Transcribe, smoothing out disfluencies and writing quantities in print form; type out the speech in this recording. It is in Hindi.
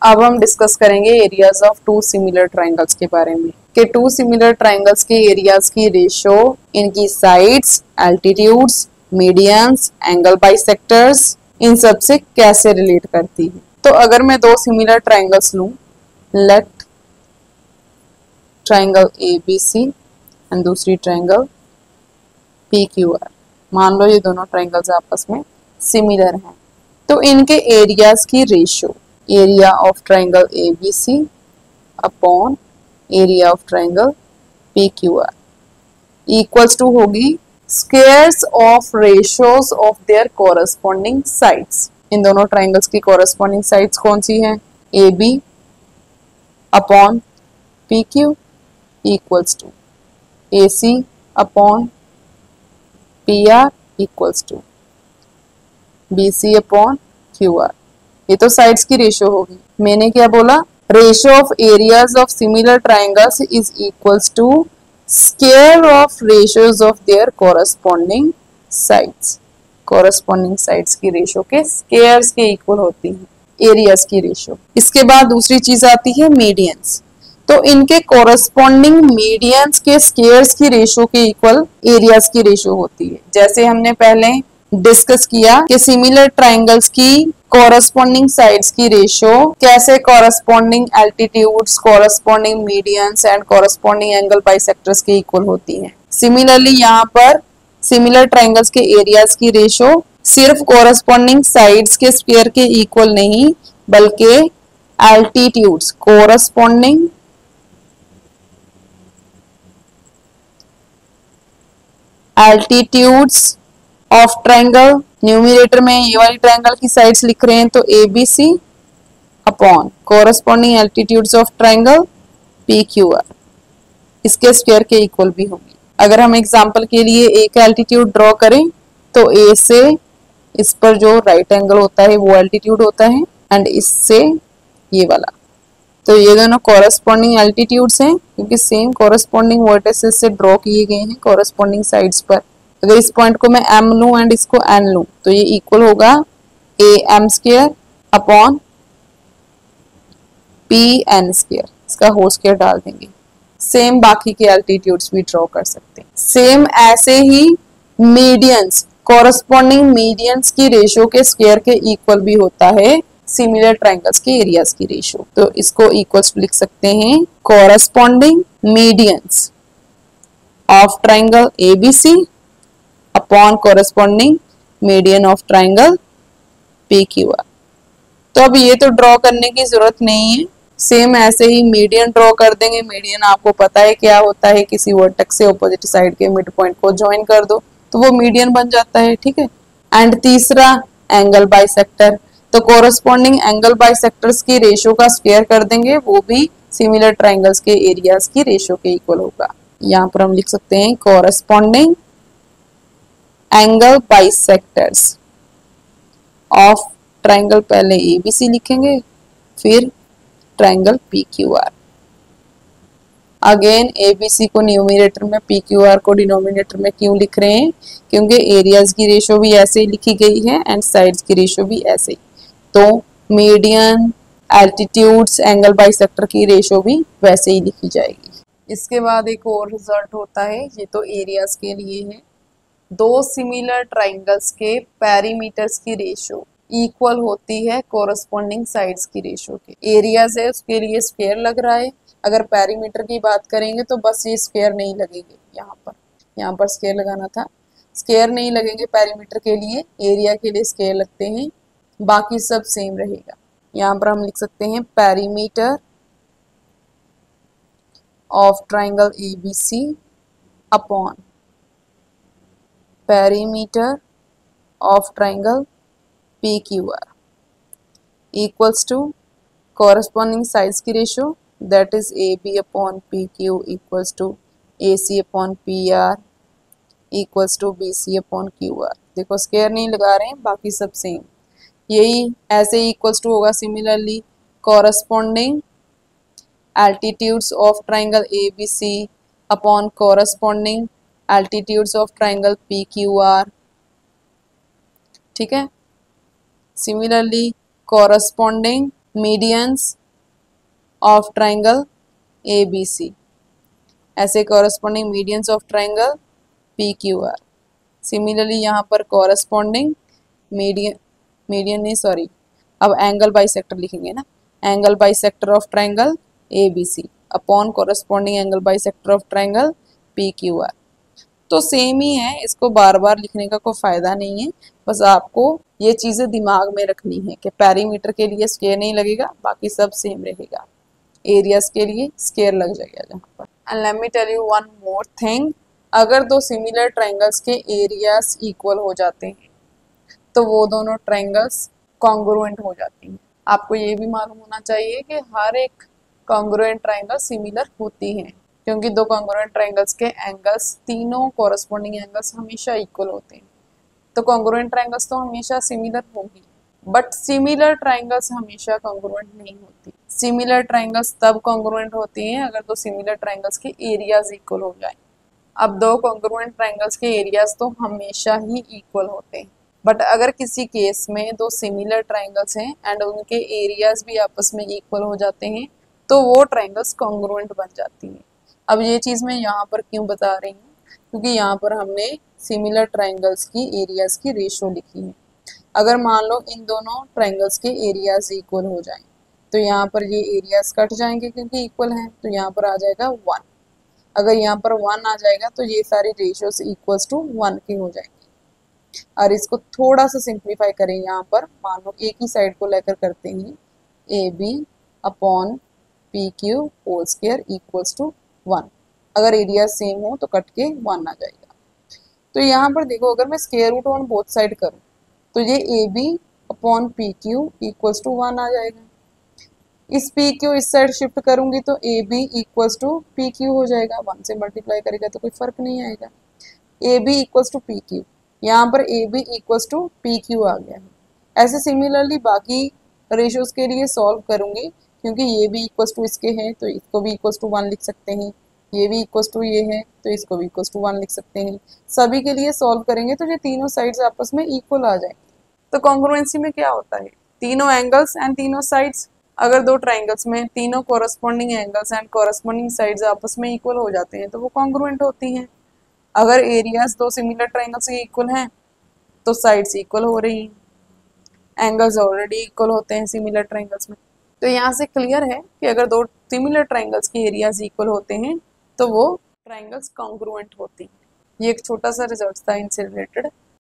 अब हम डिस्कस करेंगे areas of two similar triangles के बारे में कि टू सिमिलर ट्राइंगल्स के एरियाज की रेशो, इनकी sides, altitudes, medians, angle bisectors, इन सब से कैसे रिलेट करती है। तो अगर मैं दो सिमिलर ट्राइंगल्स लूं, लेट ट्राइंगल ABC एंड दूसरी ट्राइंगल PQR, मान लो ये दोनों ट्राइंगल्स आपस में सिमिलर हैं, तो इनके एरियाज की ratio, area of triangle ABC upon area of triangle PQR equals to होगी squares of ratios of their corresponding sides. इन दोनों ट्राइंगल्स की कोरस्पॉन्डिंग साइड्स कौन सी हैं? AB upon PQ equals to AC upon PR equals to BC upon QR। ये तो साइड्स की रेशियो होगी। मैंने क्या बोला? Ratio of areas of similar triangles is equals to square of ratios of their corresponding sides. Corresponding sides की रेशियो के स्क्वायर्स के इक्वल होती है एरियाज की रेशियो। इसके बाद दूसरी चीज आती है मीडियंस। तो इनके कोरस्पॉन्डिंग मीडियंस के स्क्वायर्स की रेशियो के इक्वल एरियाज की रेशियो होती है। जैसे हमने पहले डिस्कस किया कि सिमिलर ट्राइंगल्स की कोरस्पॉन्डिंग साइड्स की रेशियो कैसे corresponding altitudes, corresponding medians and corresponding angle bisectors के इक्वल होती है। सिमिलरली यहाँ पर सिमिलर ट्राइंगल्स के एरियाज की रेशियो सिर्फ कोरस्पॉन्डिंग साइड्स के स्क्वायर के इक्वल नहीं, बल्कि altitudes, corresponding altitudes of triangle, numerator में ये वाली ट्राइंगल की साइड्स लिख रहे हैं तो ABC upon corresponding altitudes of triangle PQR इसके स्क्वायर के इक्वल भी होंगी। अगर हम एग्जांपल के लिए एक एल्टीट्यूड ड्रॉ करें तो A से इस पर जो राइट एंगल होता है वो एल्टीट्यूड होता है एंड इससे ये वाला, तो ये दोनों कोरस्पॉन्डिंग एल्टीट्यूड्स हैं क्योंकि सेम कोरस्पॉन्डिंग वर्टिसेस से ड्रॉ किए गए हैं कोरस्पॉन्डिंग साइड्स पर। अगर इस पॉइंट को मैं M लूं एंड इसको N लूं तो ये इक्वल होगा AM square upon PN square, इसका होल स्क्वायर डाल देंगे। सेम बाकी के एल्टीट्यूड्स भी ड्रॉ कर सकते हैं। सेम ऐसे ही मीडियंस, कोरस्पॉन्डिंग मीडियंस की रेशियो के स्क्वायर के इक्वल भी होता है सिमिलर ट्राइंगल्स के एरियाज की रेशियो। तो इसको इक्वल्स लिख सकते हैं corresponding medians of triangle ABC upon corresponding median of triangle PQR। तो अब ये तो ड्रॉ करने की जरूरत नहीं है, सेम ऐसे ही मीडियन ड्रॉ कर देंगे। मीडियन आपको पता है क्या होता है, किसी वर्टेक्स से ऑपोजिट साइड के मिड पॉइंट को ज्वाइन कर दो तो वो मीडियन बन जाता है, ठीक है। एंड तीसरा एंगल बाइसेक्टर, तो कोरस्पॉन्डिंग एंगल बाइसेक्टर्स की रेशियो का स्क्वायर कर देंगे, वो भी सिमिलर ट्राइंगल्स के एरियाज की रेशियो के इक्वल होगा। यहाँ पर हम लिख सकते हैं corresponding angle bisectors of triangle, पहले ABC लिखेंगे फिर ट्राइंगल PQR। अगेन ABC को न्यूमरेटर में, PQR को डिनोमिनेटर में क्यों लिख रहे हैं? क्योंकि एरियाज की रेशियो भी ऐसे ही लिखी गई है एंड साइड्स की रेशियो भी ऐसे ही। तो मीडियन, एल्टीट्यूड्स, एंगल बाइसेक्टर की रेशियो भी वैसे ही लिखी जाएगी। इसके बाद एक और रिजल्ट होता है, ये तो एरियाज के लिए है। दो सिमिलर ट्राइंगल्स के पेरीमीटर्स की रेशियो इक्वल होती है कोरस्पॉन्डिंग साइड्स की रेशियो के। एरियाज है उसके लिए स्क्वायर लग रहा है, अगर पेरीमीटर की बात करेंगे तो बस ये स्क्वायर नहीं लगेंगे, यहाँ पर स्क्वायर लगाना था, स्क्वायर नहीं लगेंगे पेरीमीटर के लिए, एरिया के लिए स्क्वायर लगते हैं, बाकी सब सेम रहेगा। यहाँ पर हम लिख सकते हैं perimeter of triangle ABC upon perimeter of triangle PQR equals to corresponding sides की ratio, that is AB upon PQ equals to AC upon PR equals to BC upon QR। देखो स्क्वायर नहीं लगा रहे हैं, बाकी सब सेम। यही ऐसे इक्वल्स टू होगा similarly corresponding altitudes of triangle ABC upon corresponding altitudes of triangle PQR, ठीक है। Similarly corresponding medians of triangle A B सी, ऐसे corresponding medians of triangle P Q R. Similarly यहाँ पर कॉरस्पॉन्डिंग मीडियन, मीडियन नहीं सॉरी, अब एंगल बाइसेक्टर लिखेंगे ना, angle bisector of triangle A B C upon corresponding angle bisector of triangle P Q R. तो सेम ही है, इसको बार बार लिखने का कोई फायदा नहीं है, बस आपको ये चीजें दिमाग में रखनी है कि पेरीमीटर के लिए स्क्वायर नहीं लगेगा, बाकी सब सेम रहेगा, एरियाज के लिए स्क्वायर लग जाएगा जहाँ पर। And let me tell you one more thing, अगर दो सिमिलर ट्राइंगल्स के एरियाज इक्वल हो जाते हैं तो वो दोनों ट्राइंगल्स कॉन्ग्रुएंट हो जाती हैं। आपको ये भी मालूम होना चाहिए कि हर एक कॉन्ग्रुएंट ट्राइंगल सिमिलर होती हैं, क्योंकि दो कॉन्ग्रुएंट ट्राइंगल्स के एंगल्स, तीनों कॉरस्पॉन्डिंग एंगल्स हमेशा इक्वल होते हैं। तो कॉन्ग्रुएंट ट्राइंगल्स तो हमेशा सिमिलर होगी, बट सिमिलर ट्राइंगल्स हमेशा कॉन्ग्रुएंट नहीं होती। सिमिलर ट्राइंगल्स तब कॉन्ग्रुएंट होती हैं अगर दो सिमिलर ट्राइंगल्स के एरियाज इक्वल हो जाएं। अब दो कॉन्ग्रुएंट ट्राइंगल्स के एरियाज तो हमेशा ही इक्वल होते हैं, बट अगर किसी केस में दो सिमिलर ट्राइंगल्स हैं एंड उनके एरियाज भी आपस में इक्वल हो जाते हैं तो वो ट्राइंगल्स कॉन्ग्रुएंट बन जाती हैं। अब ये चीज़ मैं यहाँ पर क्यों बता रही हूँ, क्योंकि यहाँ पर हमने सिमिलर ट्राइंगल्स की एरियाज की रेशो लिखी है। अगर मान लो इन दोनों ट्राइंगल्स के एरियाज इक्वल हो जाएं तो यहाँ पर ये एरियाज कट जाएंगे क्योंकि इक्वल हैं, तो यहाँ पर आ जाएगा 1। अगर यहाँ पर 1 आ जाएगा तो ये सारी रेशियोज इक्वल्स टू 1 की हो जाएंगी। और इसको थोड़ा सा सिंप्लीफाई करें, यहाँ पर मान लो एक ही साइड को लेकर करते हैं, A B upon P Q whole square equals to 1। अगर एरिया सेम हो तो कट के 1 आ जाएगा। तो यहाँ पर देखो, अगर मैं square root on both side करूँ तो ये A B upon P Q equals to 1 आ जाएगा। इस पी क्यू इस साइड शिफ्ट करूंगी तो A B equals to P Q हो जाएगा, 1 से मल्टीप्लाई करेगा तो कोई फर्क नहीं आएगा। A B equals to P Q, यहाँ पर A B equals to P Q आ गया है। ऐसे सिमिलरली बाकी रेशियोज के लिए सॉल्व करूंगी, क्योंकि ये भी इक्वल्स टू इसके हैं तो इसको भी इक्वल्स टू 1 लिख सकते हैं, ये भी इक्वल्स टू ये है तो इसको भी इक्वल्स टू 1 लिख सकते हैं। सभी के लिए सॉल्व करेंगे तो ये तीनों साइड्स आपस में इक्वल आ जाएंगे। तो कॉन्ग्रुएंसी में क्या होता है, तीनों एंगल्स एंड तीनों साइड्स, अगर दो ट्राइंगल्स में तीनों corresponding angles and corresponding sides आपस में इक्वल हो जाते हैं तो वो कॉन्ग्रुएंट होती हैं। अगर एरियाज दो सिमिलर ट्राइंगल्स के इक्वल हैं तो साइड्स इक्वल हो रही हैं, एंगल्स ऑलरेडी इक्वल होते हैं सिमिलर ट्राइंगल्स में। तो यहाँ से क्लियर है कि अगर दो सिमिलर ट्राइंगल्स के एरियाज इक्वल होते हैं तो वो ट्राइंगल्स कॉन्ग्रुएंट होती हैं। ये एक छोटा सा रिजल्ट था इनसे रिलेटेड।